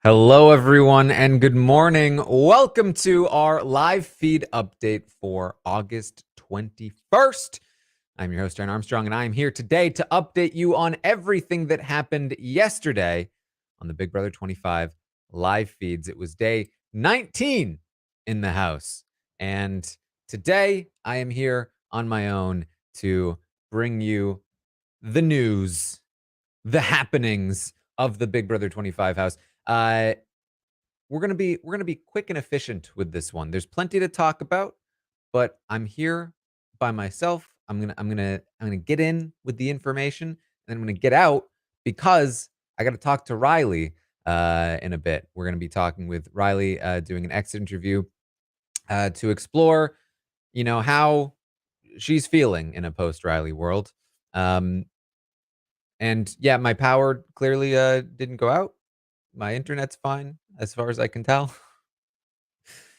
Hello, everyone, and good morning. Welcome to our live feed update for August 21st. I'm your host, Taran Armstrong, and I am here today to update you on everything that happened yesterday on the Big Brother 25 live feeds. It was day 19 in the house, and today I am here on my own to bring you the news, the happenings of the Big Brother 25 house. Uh, we're gonna be quick and efficient with this one. There's plenty to talk about, but I'm here by myself. I'm gonna get in with the information, and then I'm gonna get out because I got to talk to Riley in a bit. We're gonna be talking with Riley, doing an exit interview to explore, how she's feeling in a post Riley world. Um, and yeah, my power clearly didn't go out. My internet's fine as far as I can tell.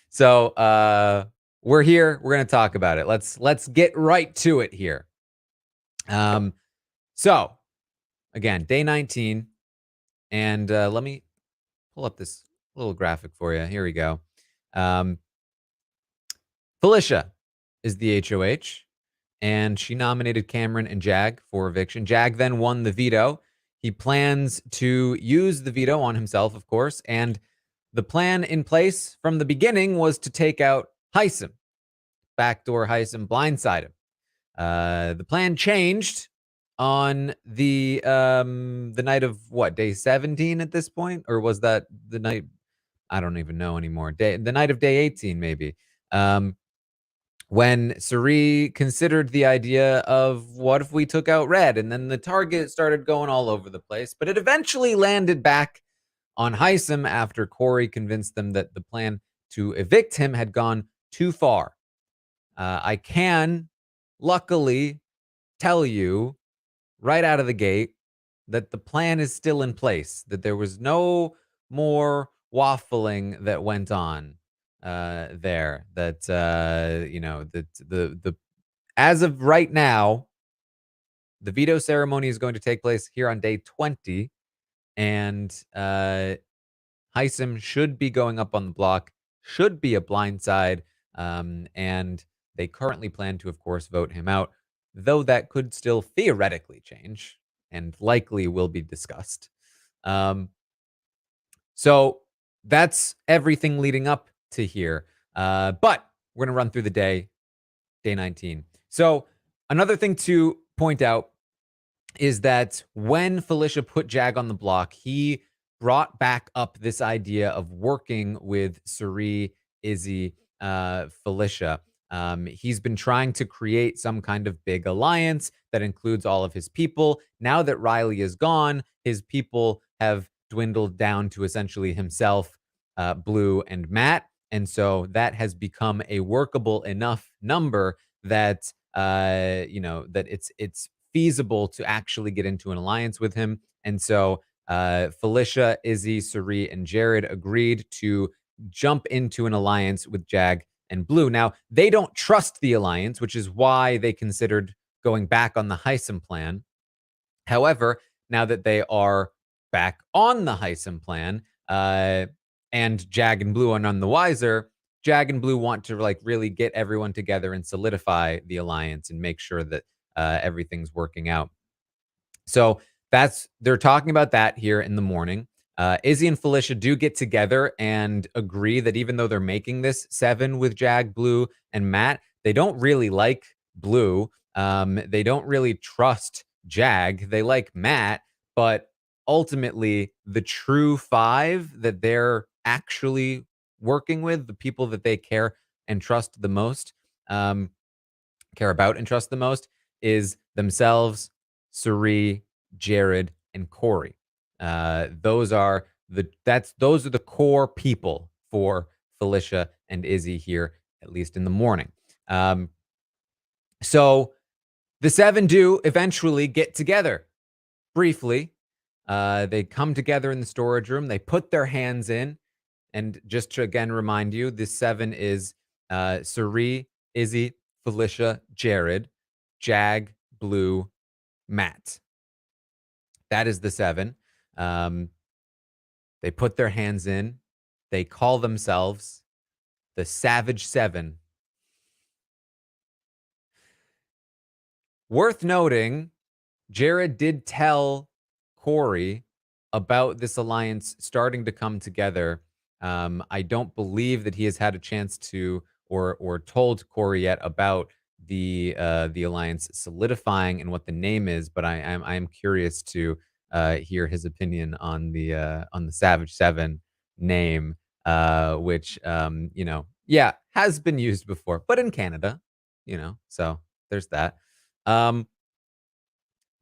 So, we're here. We're gonna talk about it. Let's get right to it here. Um, so again, day 19, and let me pull up this little graphic for you. Here we go. Um, Felicia is the HOH, and she nominated Cameron and Jag for eviction. Jag then won the veto. He plans to use the veto on himself, of course, and the plan in place from the beginning was to take out Heisem, backdoor Heisem, blindside him. The plan changed on the night of what, day 17 at this point, or was that the night? I don't even know anymore. The night of day 18, maybe. Um, when Suri considered the idea of what if we took out Red, and then the target started going all over the place, but it eventually landed back on Heisem after Corey convinced them that the plan to evict him had gone too far. I can, luckily, tell you right out of the gate that the plan is still in place, that there was no more waffling that went on there. That that the as of right now, the veto ceremony is going to take place here on day 20, and Heisem should be going up on the block, should be a blindside, and they currently plan to, of course, vote him out, though that could still theoretically change and likely will be discussed. Um, so that's everything leading up to here. But we're going to run through the day 19. So another thing to point out is that when Felicia put Jag on the block, he brought back up this idea of working with Suri, Izzy, Felicia. He's been trying to create some kind of big alliance that includes all of his people. Now that Riley is gone, his people have dwindled down to essentially himself, Blue, and Matt. And so that has become a workable enough number that that it's feasible to actually get into an alliance with him. And so Felicia, Izzy, Suri, and Jared agreed to jump into an alliance with Jag and Blue. Now, they don't trust the alliance, which is why they considered going back on the Heisem plan. However, now that they are back on the Heisem plan, and Jag and Blue are none the wiser, Jag and Blue want to really get everyone together and solidify the alliance and make sure that everything's working out. So they're talking about that here in the morning. Izzy and Felicia do get together and agree that even though they're making this 7 with Jag, Blue, and Matt, they don't really like Blue. They don't really trust Jag. They like Matt, but ultimately, the true 5 that they're actually working with, the people that they care and trust the most, care about and trust the most, is themselves, Suri, Jared, and Corey. Those are the core people for Felicia and Izzy here, at least in the morning. So the 7 do eventually get together briefly. They come together in the storage room. They put their hands in. And just to again remind you, this 7 is Suri, Izzy, Felicia, Jared, Jag, Blue, Matt. That is the 7. They put their hands in. They call themselves the Savage Seven. Worth noting, Jared did tell Corey about this alliance starting to come together. I don't believe that he has had a chance to or told Corey yet about the alliance solidifying and what the name is, but I am curious to hear his opinion on the Savage Seven name, which yeah, has been used before, but in Canada, so there's that. Um,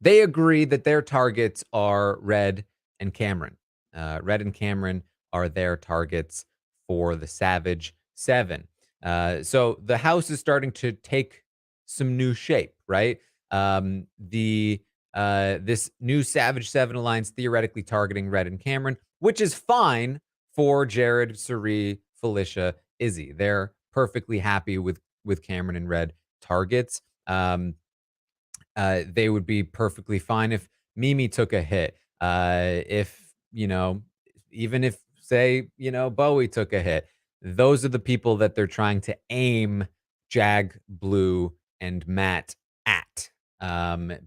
they agree that their targets are Red and Cameron. Red and Cameron are their targets for the Savage Seven. So the house is starting to take some new shape, right? The This new Savage Seven alliance theoretically targeting Red and Cameron, which is fine for Jared, Suri, Felicia, Izzy. They're perfectly happy with Cameron and Red targets. They would be perfectly fine if Mimi took a hit. If, even if, say, Bowie took a hit, those are the people that they're trying to aim Jag, Blue, and Matt at,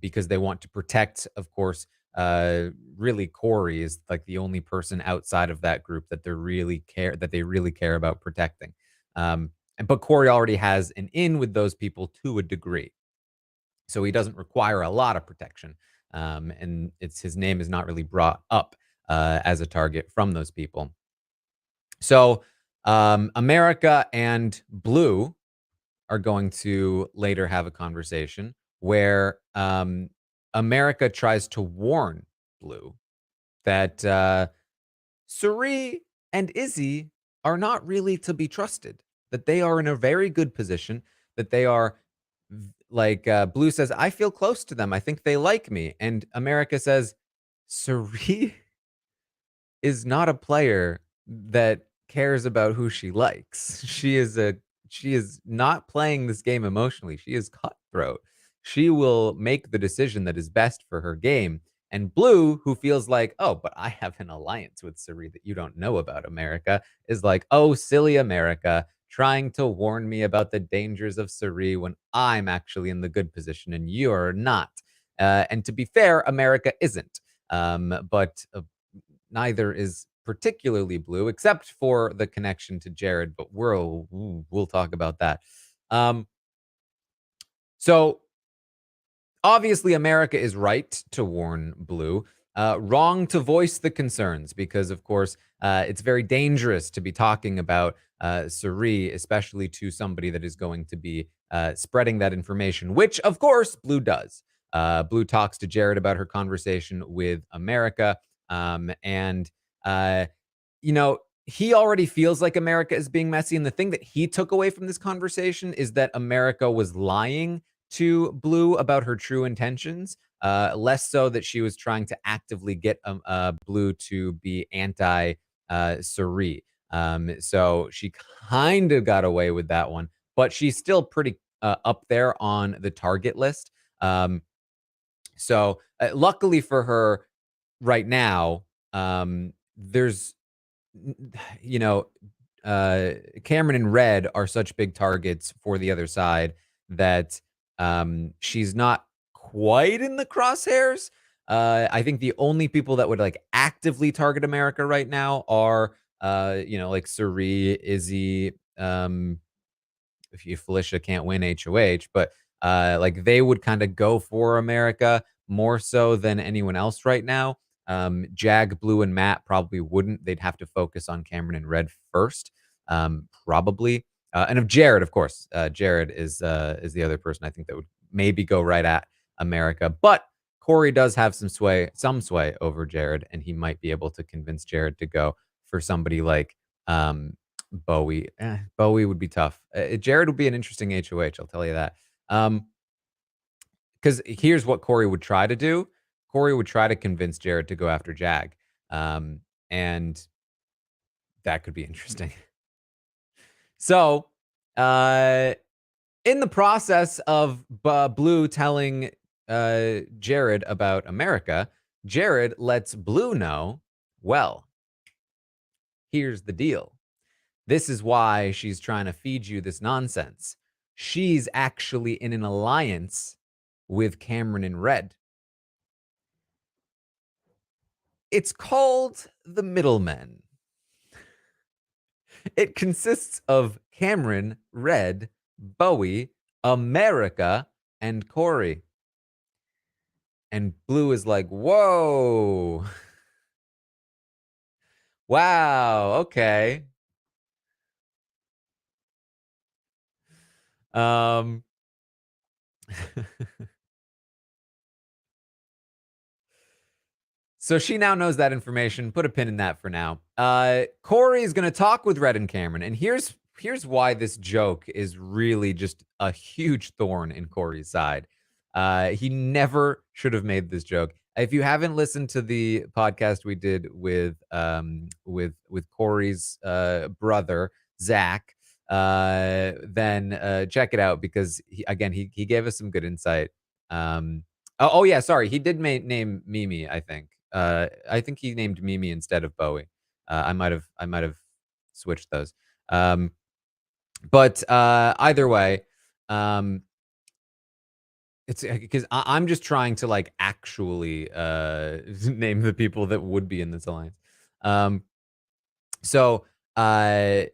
because they want to protect, of course. Really, Corey is like the only person outside of that group that they really care about protecting. But Corey already has an in with those people to a degree, so he doesn't require a lot of protection. And his name is not really brought up as a target from those people. So America and Blue are going to later have a conversation where America tries to warn Blue that Suri and Izzy are not really to be trusted, that they are in a very good position, that they are like, Blue says, I feel close to them. I think they like me. And America says, Suri is not a player that cares about who she likes. She is not playing this game emotionally. She is cutthroat. She will make the decision that is best for her game. And Blue, who feels like, oh, but I have an alliance with Suri that you don't know about, America, is like, oh, silly America, trying to warn me about the dangers of Suri when I'm actually in the good position and you're not. And to be fair, America isn't. But neither is particularly Blue, except for the connection to Jared. But we'll talk about that. So obviously, America is right to warn Blue. Wrong to voice the concerns because, of course, it's very dangerous to be talking about Suri, especially to somebody that is going to be spreading that information, which, of course, Blue does. Blue talks to Jared about her conversation with America. And, he already feels like America is being messy. And the thing that he took away from this conversation is that America was lying to Blue about her true intentions, less so that she was trying to actively get Blue to be anti Suri. So she kind of got away with that one, but she's still pretty up there on the target list. So luckily for her, right now, there's you know, Cameron and Red are such big targets for the other side that she's not quite in the crosshairs. I think the only people that would like actively target America right now are like Suri, Izzy, if Felicia can't win HOH, but like they would kind of go for America more so than anyone else right now. Jag, Blue, and Matt probably wouldn't. They'd have to focus on Cameron and Red first, probably. And of Jared, of course, Jared is the other person I think that would maybe go right at America. But Corey does have some sway over Jared, and he might be able to convince Jared to go for somebody like Bowie. Bowie would be tough. Jared would be an interesting HOH, I'll tell you that. Because here's what Corey would try to do. Corey would try to convince Jared to go after Jag. And that could be interesting. So, in the process of Blue telling Jared about America, Jared lets Blue know, well, here's the deal. This is why she's trying to feed you this nonsense. She's actually in an alliance with Cameron and Red. It's called the Middlemen. It consists of Cameron, Red, Bowie, America, and Corey. And Blue is like, whoa. Wow, okay. So she now knows that information. Put a pin in that for now. Corey is going to talk with Red and Cameron, and here's why this joke is really just a huge thorn in Corey's side. He never should have made this joke. If you haven't listened to the podcast we did with Corey's brother Zach, then check it out because he gave us some good insight. Oh yeah, sorry. He did name Mimi, I think. I think he named Mimi instead of Bowie. I might have switched those. But either way, it's because I'm just trying to like actually name the people that would be in this alliance. So the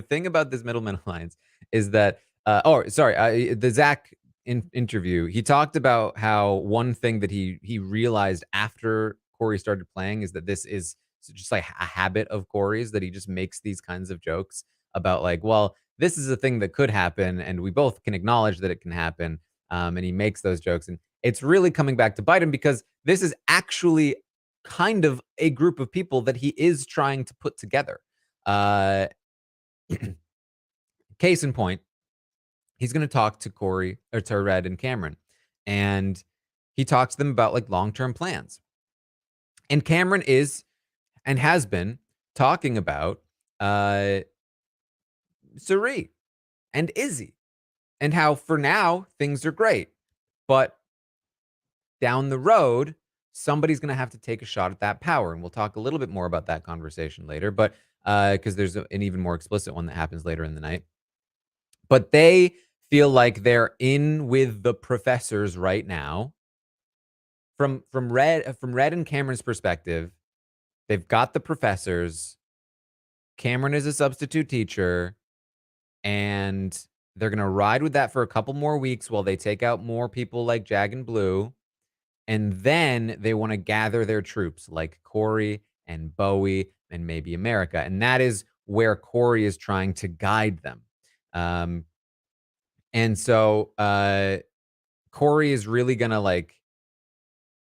thing about this Middleman alliance is that the Zach interview, he talked about how one thing that he realized after Corey started playing is that this is just like a habit of Corey's, that he just makes these kinds of jokes about like, well, this is a thing that could happen and we both can acknowledge that it can happen. And he makes those jokes, and it's really coming back to bite him because this is actually kind of a group of people that he is trying to put together. Uh, Case in point, he's going to talk to Corey or to Red and Cameron, and he talks to them about like long-term plans. And Cameron is and has been talking about Suri and Izzy and how for now things are great, but down the road, somebody's going to have to take a shot at that power. And we'll talk a little bit more about that conversation later, but because there's an even more explicit one that happens later in the night. But they feel like they're in with the professors right now. From Red and Cameron's perspective, they've got the professors. Cameron is a substitute teacher, and they're going to ride with that for a couple more weeks while they take out more people like Jag and Blue. And then they want to gather their troops like Corey and Bowie and maybe America. And that is where Corey is trying to guide them. And so Corey is really going to like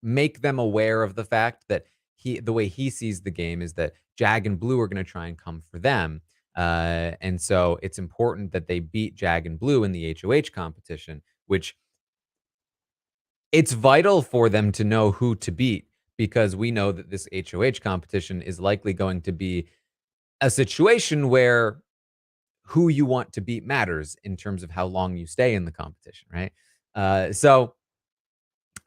make them aware of the fact that the way he sees the game is that Jag and Blue are going to try and come for them. And so it's important that they beat Jag and Blue in the HOH competition, which it's vital for them to know who to beat, because we know that this HOH competition is likely going to be a situation where who you want to beat matters in terms of how long you stay in the competition, right? So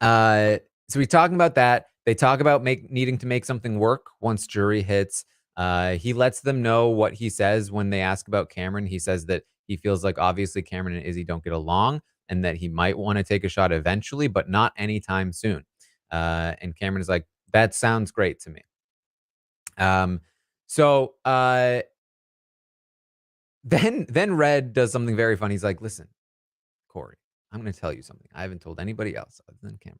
we're talking about that. They talk about needing to make something work once jury hits. He lets them know what he says when they ask about Cameron. He says that he feels like obviously Cameron and Izzy don't get along, and that he might want to take a shot eventually, but not anytime soon. And Cameron is like, that sounds great to me. So then Red does something very funny. He's like, listen, Corey, I'm going to tell you something I haven't told anybody else other than Cameron.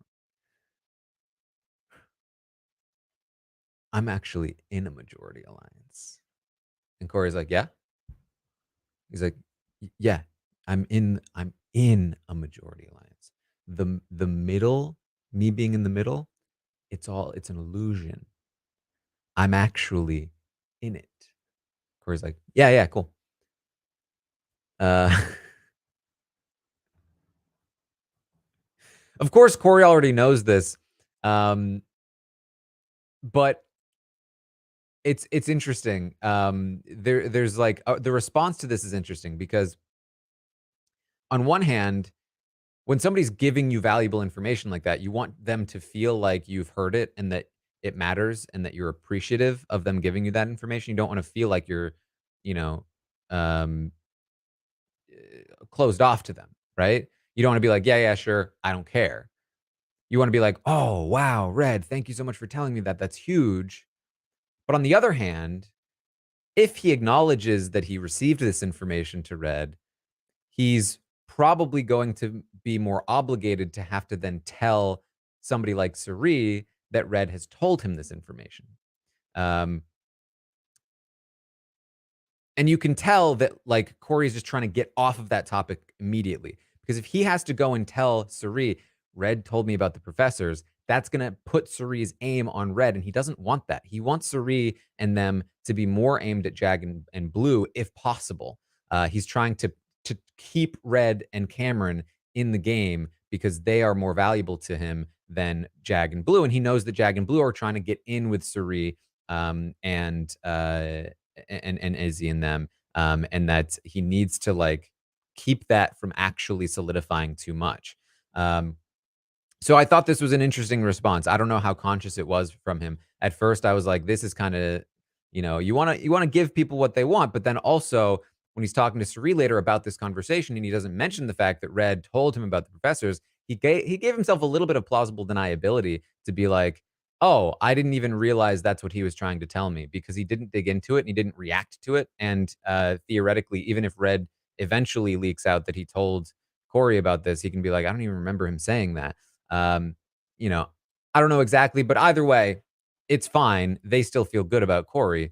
I'm actually in a majority alliance. And Corey's like, yeah? He's like, yeah, I'm in a majority alliance. The middle, me being in the middle, it's an illusion. I'm actually in it. Corey's like, yeah, cool. Of course, Corey already knows this. But it's interesting. There's like the response to this is interesting because on one hand, when somebody's giving you valuable information like that, you want them to feel like you've heard it and that it matters and that you're appreciative of them giving you that information. You don't want to feel like you're, you know, um, closed off to them, right? You don't want to be like, yeah, yeah, sure, I don't care. You want to be like, oh, wow, Red, thank you so much for telling me that. That's huge. But on the other hand, if he acknowledges that he received this information to Red, he's probably going to be more obligated to have to then tell somebody like Suri that Red has told him this information. Um, and you can tell that like Corey's just trying to get off of that topic immediately. Because if he has to go and tell Suri, Red told me about the professors, that's going to put Suri's aim on Red. And he doesn't want that. He wants Suri and them to be more aimed at Jag and Blue if possible. He's trying to keep Red and Cameron in the game because they are more valuable to him than Jag and Blue. And he knows that Jag and Blue are trying to get in with Suri and Izzy and them, and that he needs to like keep that from actually solidifying too much. Um, so I thought this was an interesting response. I don't know how conscious it was from him. At first, I was like, "This is kind of, you want to give people what they want," but then also when he's talking to Suri later about this conversation, and he doesn't mention the fact that Red told him about the professors, he gave himself a little bit of plausible deniability to be like, "Oh, I didn't even realize that's what he was trying to tell me," because he didn't dig into it and he didn't react to it. And theoretically, even if Red eventually leaks out that he told Corey about this, he can be like, "I don't even remember him saying that." Um, you know, I don't know exactly, but either way, it's fine. They still feel good about Corey.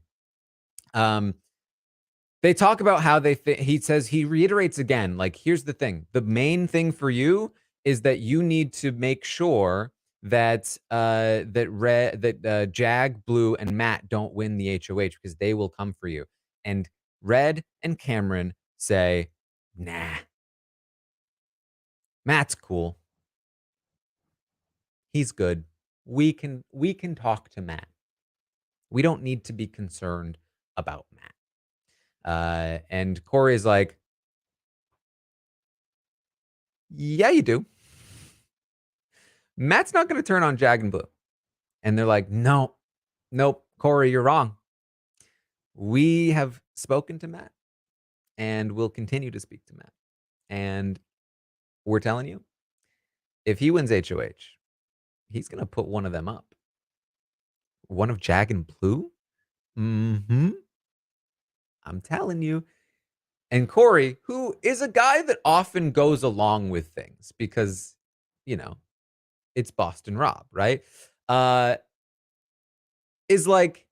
Um, they talk about how he says, he reiterates again, like, here's the thing. The main thing for you is that you need to make sure that Jag, Blue, and Matt don't win the HOH because they will come for you. And Red and Cameron say, nah, Matt's cool. He's good. We can talk to Matt. We don't need to be concerned about Matt. And Corey is like, yeah, you do. Matt's not going to turn on Jag and Blue. And they're like, no, nope, Corey, you're wrong. We have spoken to Matt and we'll continue to speak to Matt. And we're telling you, if he wins HOH, he's going to put one of them up. One of Jag and Blue? Mm-hmm. I'm telling you. And Corey, who is a guy that often goes along with things because, it's Boston Rob, right? Is like,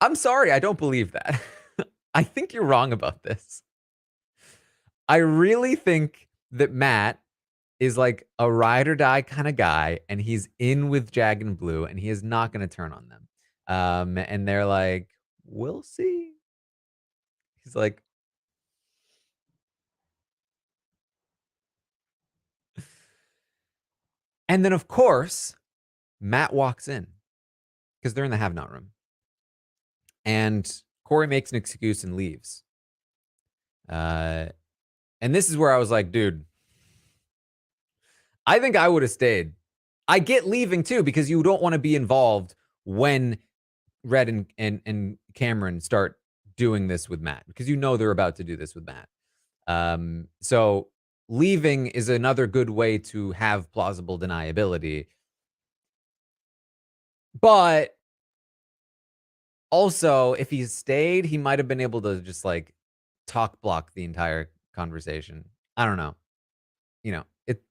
I'm sorry, I don't believe that. I think you're wrong about this. I really think that Matt is like a ride or die kind of guy, and he's in with Jag and Blue, and he is not going to turn on them. And they're like, we'll see. He's like, and then of course, Matt walks in because they're in the have not room. And Corey makes an excuse and leaves. And this is where I was like, dude, I think I would have stayed. I get leaving too because you don't want to be involved when Red and Cameron start doing this with Matt because they're about to do this with Matt. So leaving is another good way to have plausible deniability. But also, if he stayed, he might have been able to just like talk block the entire conversation. I don't know. It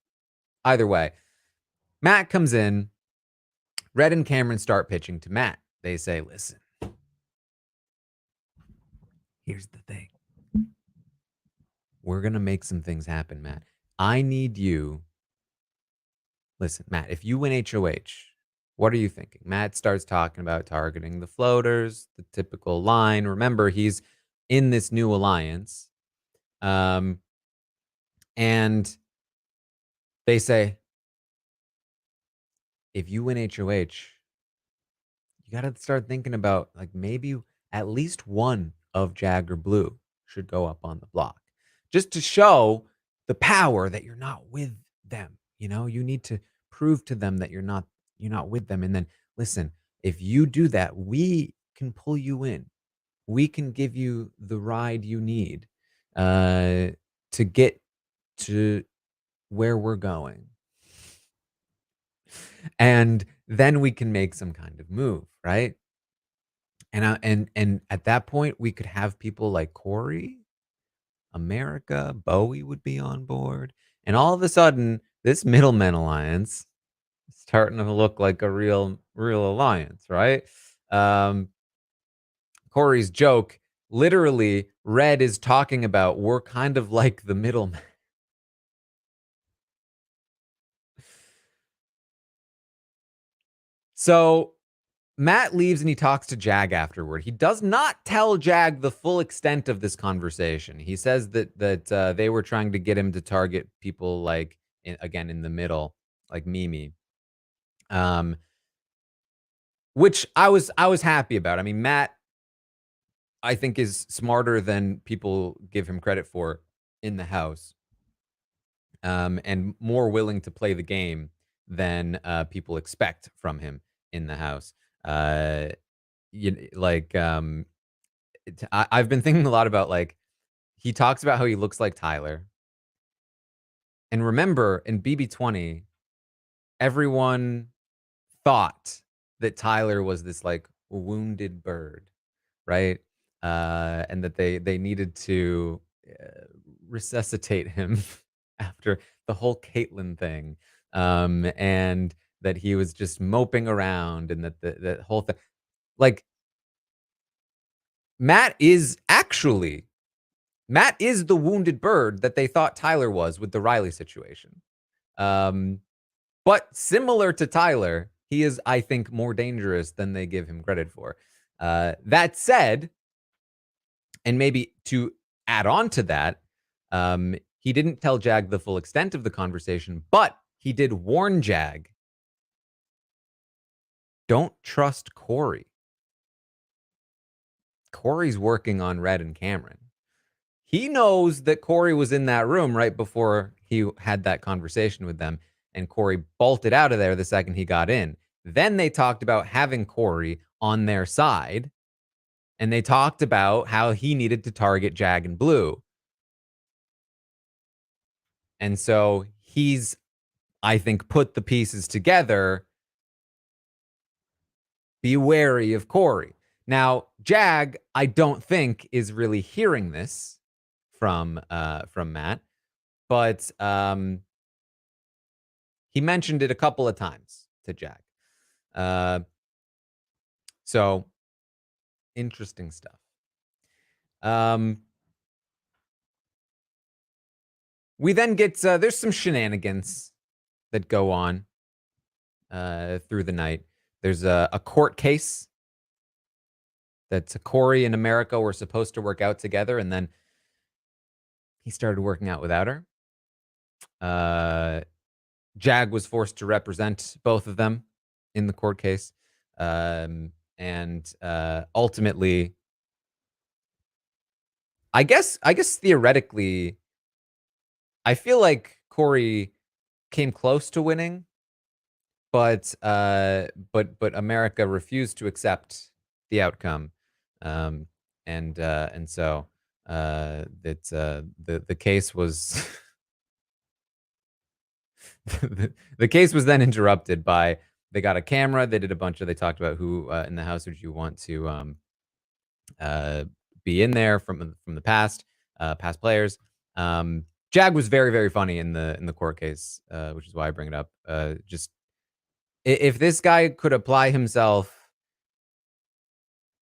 either way. Matt comes in. Red and Cameron start pitching to Matt. They say, listen, here's the thing. We're going to make some things happen, Matt. I need you. Listen, Matt, if you win HOH, what are you thinking? Matt starts talking about targeting the floaters, the typical line. Remember, he's in this new alliance. And they say, if you win HOH, you got to start thinking about like maybe at least one of Jag or Blue should go up on the block just to show the power that you're not with them. You need to prove to them that you're not with them. And then listen, if you do that, we can pull you in. We can give you the ride you need uh, to get to where we're going. And then we can make some kind of move, right? And at that point, we could have people like Corey, America, Bowie would be on board, and all of a sudden, this middleman alliance is starting to look like a real alliance, right? Um, Corey's joke, literally, Red is talking about we're kind of like the middleman. So Matt leaves and he talks to Jag afterward. He does not tell Jag the full extent of this conversation. He says that they were trying to get him to target people like again in the middle, like Mimi, um, which I was happy about. I mean, Matt, I think, is smarter than people give him credit for in the house, and more willing to play the game than people expect from him in the house. Uh, like I've been thinking a lot about, like, he talks about how he looks like Tyler. And remember, in BB20, everyone thought that Tyler was this, like, wounded bird, right? And that they needed to uh, resuscitate him after the whole Caitlyn thing. And that he was just moping around and that the whole thing. Like, Matt is actually Matt is the wounded bird that they thought Tyler was with the Riley situation. Um, but similar to Tyler, he is, I think, more dangerous than they give him credit for. That said, and maybe to add on to that, he didn't tell Jag the full extent of the conversation, but he did warn Jag, don't trust Corey. Corey's working on Red and Cameron. He knows that Corey was in that room right before he had that conversation with them, and Corey bolted out of there the second he got in. Then they talked about having Corey on their side, and they talked about how he needed to target Jag and Blue. And so he's, I think, put the pieces together. Be wary of Corey. Now, Jag, I don't think, is really hearing this from Matt, but he mentioned it a couple of times to Jag. So interesting stuff. We then get there's some shenanigans that go on through the night. There's a court case that Corey and America were supposed to work out together, and then he started working out without her. Jag was forced to represent both of them in the court case. And ultimately, I guess theoretically, I feel like Corey came close to winning, but America refused to accept the outcome. And so the case was the case was then interrupted by, they got a camera, they did a bunch of, they talked about who in the house would you want to be in there from the past players. Jag was very, very funny in the court case, which is why I bring it up. Just if this guy could apply himself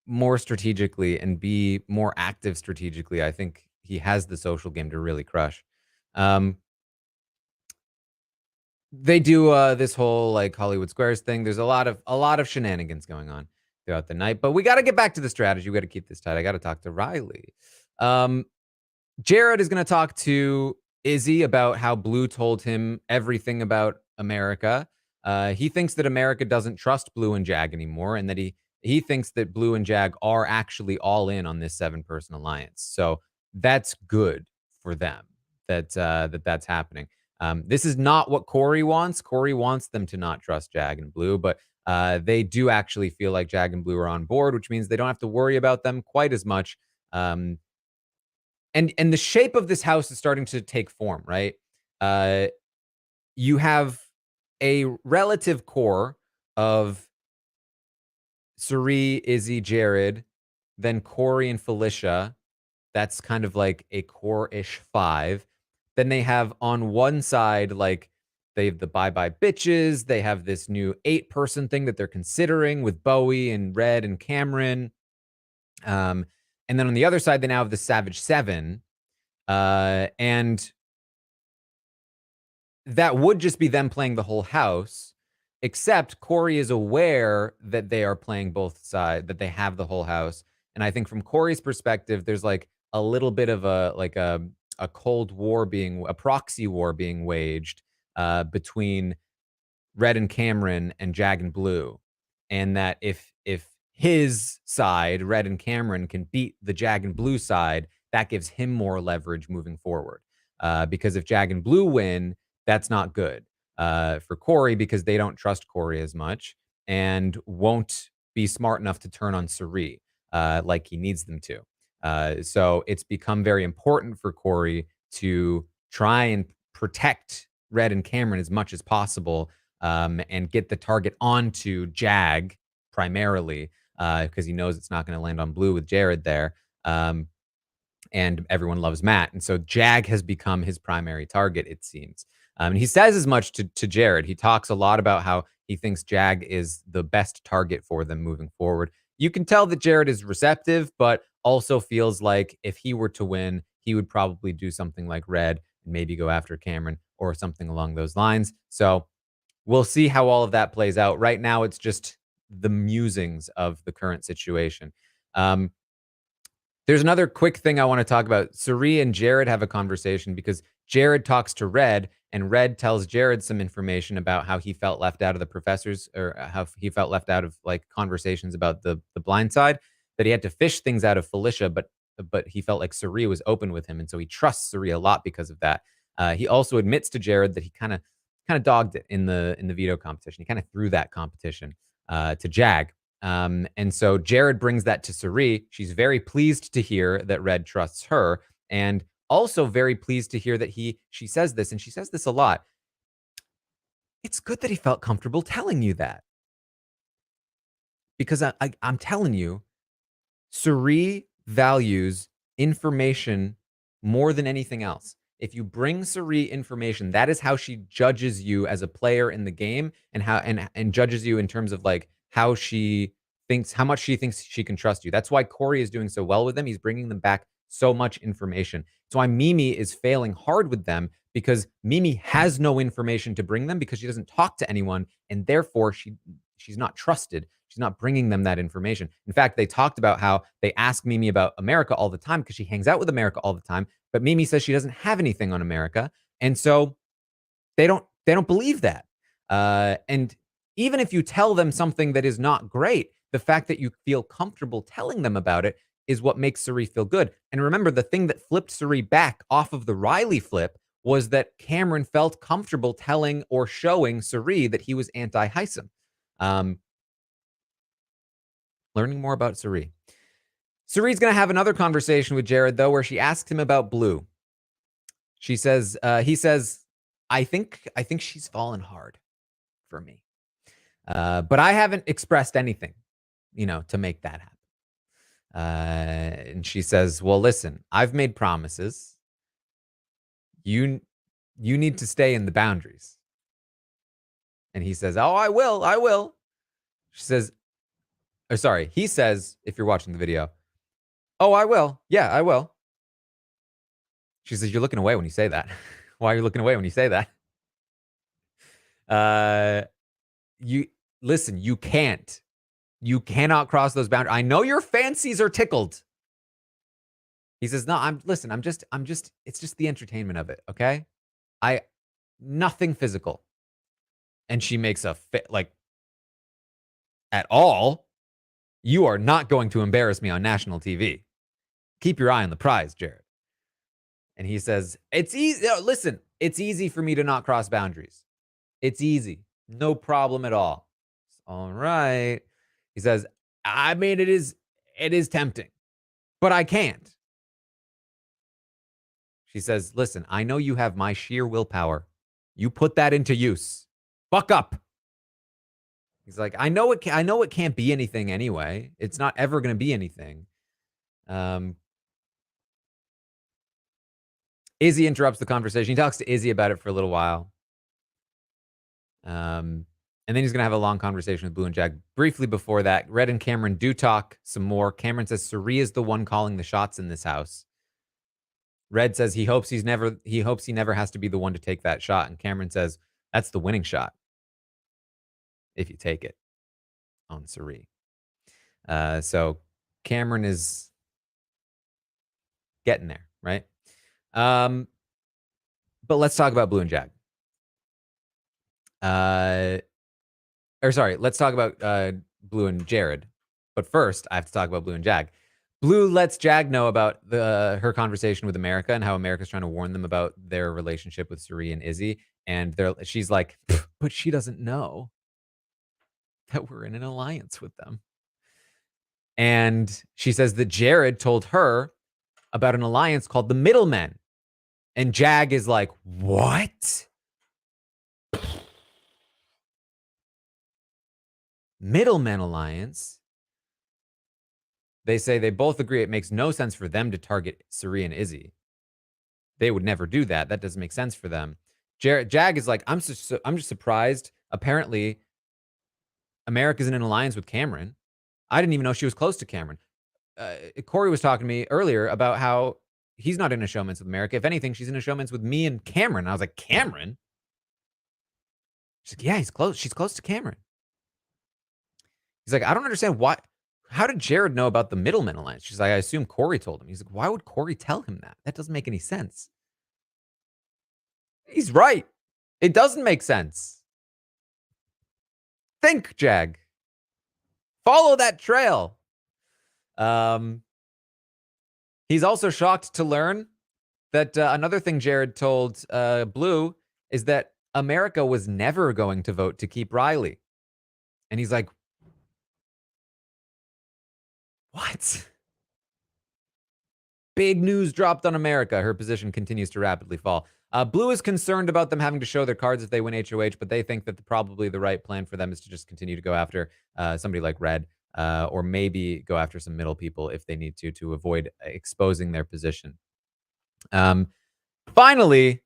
more strategically and be more active strategically, I think he has the social game to really crush. They do this whole, like, Hollywood Squares thing. There's a lot of shenanigans going on throughout the night, but we got to get back to the strategy. We got to keep this tight. I got to talk to Riley. Jared is going to talk to Izzy about how Blue told him everything about America. He thinks that America doesn't trust Blue and Jag anymore, and that he thinks that Blue and Jag are actually all in on this 7-person alliance. So that's good for them that that's happening. This is not what Corey wants. Corey wants them to not trust Jag and Blue, but they do actually feel like Jag and Blue are on board, which means they don't have to worry about them quite as much. And the shape of this house is starting to take form, right? You have a relative core of Cirie, Izzy, Jared, then Corey and Felicia. That's kind of like a core-ish 5. Then they have on one side, like, they have the Bye Bye Bitches. They have this new 8-person thing that they're considering with Bowie and Red and Cameron. And then on the other side, they now have the Savage 7. And that would just be them playing the whole house, except Corey is aware that they are playing both sides, that they have the whole house. And I think from Corey's perspective, there's like a little bit of a Cold War a proxy war being waged between Red and Cameron and Jag and Blue. And that if his side, Red and Cameron, can beat the Jag and Blue side, that gives him more leverage moving forward. Because if Jag and Blue win, that's not good for Corey, because they don't trust Corey as much and won't be smart enough to turn on Cirie like he needs them to. So it's become very important for Corey to try and protect Red and Cameron as much as possible, and get the target onto Jag primarily, because he knows it's not going to land on Blue with Jared there. And everyone loves Matt. And so Jag has become his primary target, it seems. And he says as much to Jared. He talks a lot about how he thinks Jag is the best target for them moving forward. You can tell that Jared is receptive, but also feels like if he were to win, he would probably do something like Red and maybe go after Cameron or something along those lines. So we'll see how all of that plays out. Right now, it's just the musings of the current situation. There's another quick thing I want to talk about. Cirie and Jared have a conversation because Jared talks to Red, and Red tells Jared some information about how he felt left out of the professors, or how he felt left out of like conversations about the blind side, that he had to fish things out of Felicia, but he felt like Cirie was open with him, and so he trusts Cirie a lot because of that. He also admits to Jared that he kind of dogged it in the veto competition. He kind of threw that competition to Jag. And so Jared brings that to Cirie. She's very pleased to hear that Red trusts her, and also very pleased to hear that she says this, and she says this a lot. It's good that he felt comfortable telling you that, because I'm telling you, Cirie values information more than anything else. If you bring Cirie information, that is how she judges you as a player in the game, and how and judges you in terms of like how much she thinks she can trust you. That's why Corey is doing so well with them. He's bringing them back so much information. That's why Mimi is failing hard with them, because Mimi has no information to bring them because she doesn't talk to anyone, and therefore she's not trusted. She's not bringing them that information. In fact, they talked about how they ask Mimi about America all the time because she hangs out with America all the time, but Mimi says she doesn't have anything on America, and so they don't believe that. And even if you tell them something that is not great, the fact that you feel comfortable telling them about it is what makes Cirie feel good. And remember, the thing that flipped Cirie back off of the Riley flip was that Cameron felt comfortable telling or showing Cirie that he was anti-Heisem. Learning more about Cirie. Cirie's going to have another conversation with Jared, though, where she asks him about Blue. He says, I think she's fallen hard for me. But I haven't expressed anything, to make that happen. And she says, well, listen, I've made promises. You need to stay in the boundaries. And he says, oh, I will. She says, he says, if you're watching the video, oh, I will. Yeah, I will. She says, you're looking away when you say that. Why are you looking away when you say that? Listen, you can't. You cannot cross those boundaries. I know your fancies are tickled. He says, no, it's just the entertainment of it, okay? Nothing physical. And she makes a fit, like, at all. You are not going to embarrass me on national TV. Keep your eye on the prize, Jared. And he says, it's easy. Listen, It's easy for me to not cross boundaries. It's easy. No problem at all. All right. He says, I mean, it is tempting, but I can't. She says, listen, I know you have my sheer willpower. You put that into use. Fuck up. He's like, I know it can't be anything anyway. It's not ever going to be anything. Izzy interrupts the conversation. He talks to Izzy about it for a little while. And then he's going to have a long conversation with Blue and Jag. Briefly before that, Red and Cameron do talk some more. Cameron says Suri is the one calling the shots in this house. Red says he hopes he never has to be the one to take that shot. And Cameron says that's the winning shot if you take it on Suri. So Cameron is getting there, right? But let's talk about Blue and Jag. Let's talk about Blue and Jared. But first, I have to talk about Blue and Jag. Blue lets Jag know about her conversation with America and how America's trying to warn them about their relationship with Suri and Izzy. And she's like, but she doesn't know that we're in an alliance with them. And she says that Jared told her about an alliance called the Middlemen. And Jag is like, what? Middlemen alliance? They say they both agree it makes no sense for them to target Suri and Izzy. They would never do that. That doesn't make sense for them. Jag is like, I'm just surprised. Apparently, America's in an alliance with Cameron. I didn't even know she was close to Cameron. Corey was talking to me earlier about how he's not in a showmance with America. If anything, she's in a showmance with me and Cameron. I was like, Cameron? She's like, yeah, he's close. She's close to Cameron. He's like, I don't understand why. How did Jared know about the Middlemen alliance? She's like, I assume Corey told him. He's like, why would Corey tell him that? That doesn't make any sense. He's right. It doesn't make sense. Think, Jag. Follow that trail. He's also shocked to learn that another thing Jared told Blue is that America was never going to vote to keep Riley. And he's like, what? Big news dropped on America. Her position continues to rapidly fall. Blue is concerned about them having to show their cards if they win HOH, but they think that probably the right plan for them is to just continue to go after somebody like Red, or maybe go after some middle people if they need to avoid exposing their position. Finally,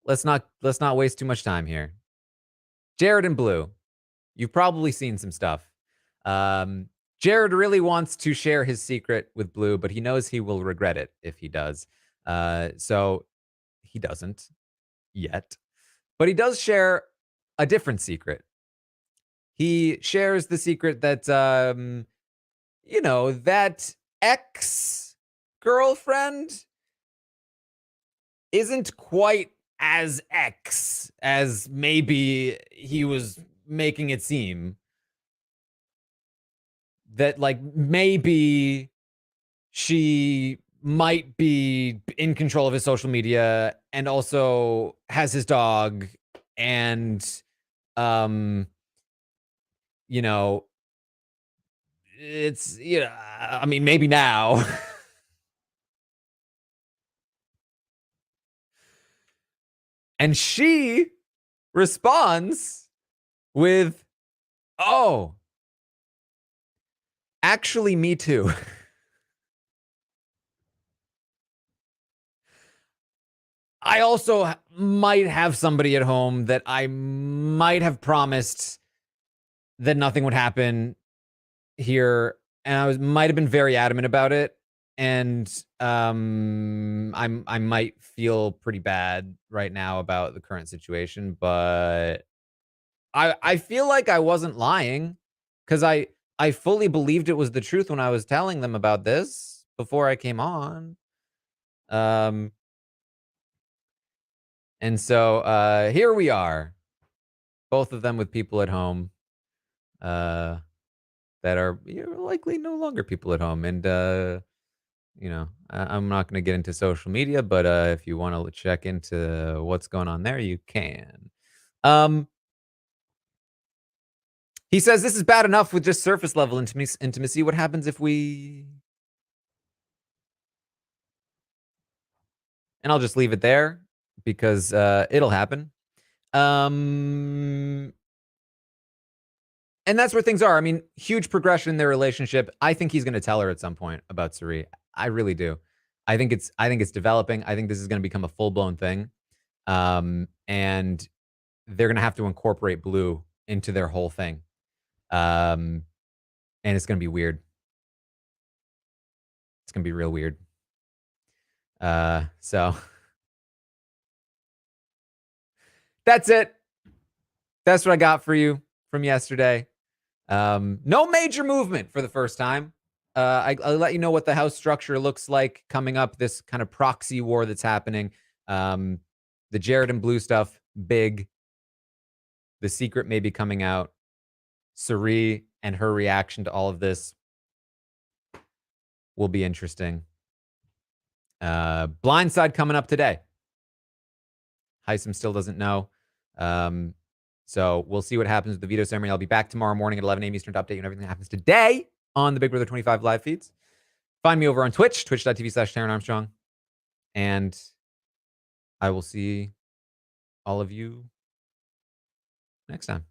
let's not waste too much time here. Jared and Blue, you've probably seen some stuff. Jared really wants to share his secret with Blue, but he knows he will regret it if he does. So he doesn't yet. But he does share a different secret. He shares the secret that, that ex-girlfriend isn't quite as ex as maybe he was making it seem. That, like, maybe she might be in control of his social media and also has his dog and, it's, I mean, maybe now. And she responds with, oh, actually, me too. I also might have somebody at home that I might have promised that nothing would happen here, and I might have been very adamant about it, and I might feel pretty bad right now about the current situation, but I feel like I wasn't lying because I fully believed it was the truth when I was telling them about this before I came on. And so here we are, both of them with people at home that are likely no longer people at home. And you know, I'm not going to get into social media, but if you want to check into what's going on there, you can. He says this is bad enough with just surface level intimacy. What happens if we... And I'll just leave it there because it'll happen. And that's where things are. I mean, huge progression in their relationship. I think he's going to tell her at some point about Suri. I really do. I think it's developing. I think this is going to become a full-blown thing. And they're going to have to incorporate Blue into their whole thing. And it's going to be weird. It's going to be real weird. So that's it. That's what I got for you from yesterday. No major movement for the first time. I'll let you know what the house structure looks like coming up, this kind of proxy war that's happening. The Jared and Blue stuff, big. The secret may be coming out. Suri and her reaction to all of this will be interesting. Blindside coming up today. Heisem still doesn't know. So we'll see what happens with the veto ceremony. I'll be back tomorrow morning at 11 a.m. Eastern to update you on everything that happens today on the Big Brother 25 live feeds. Find me over on Twitch, twitch.tv/Taran Armstrong. And I will see all of you next time.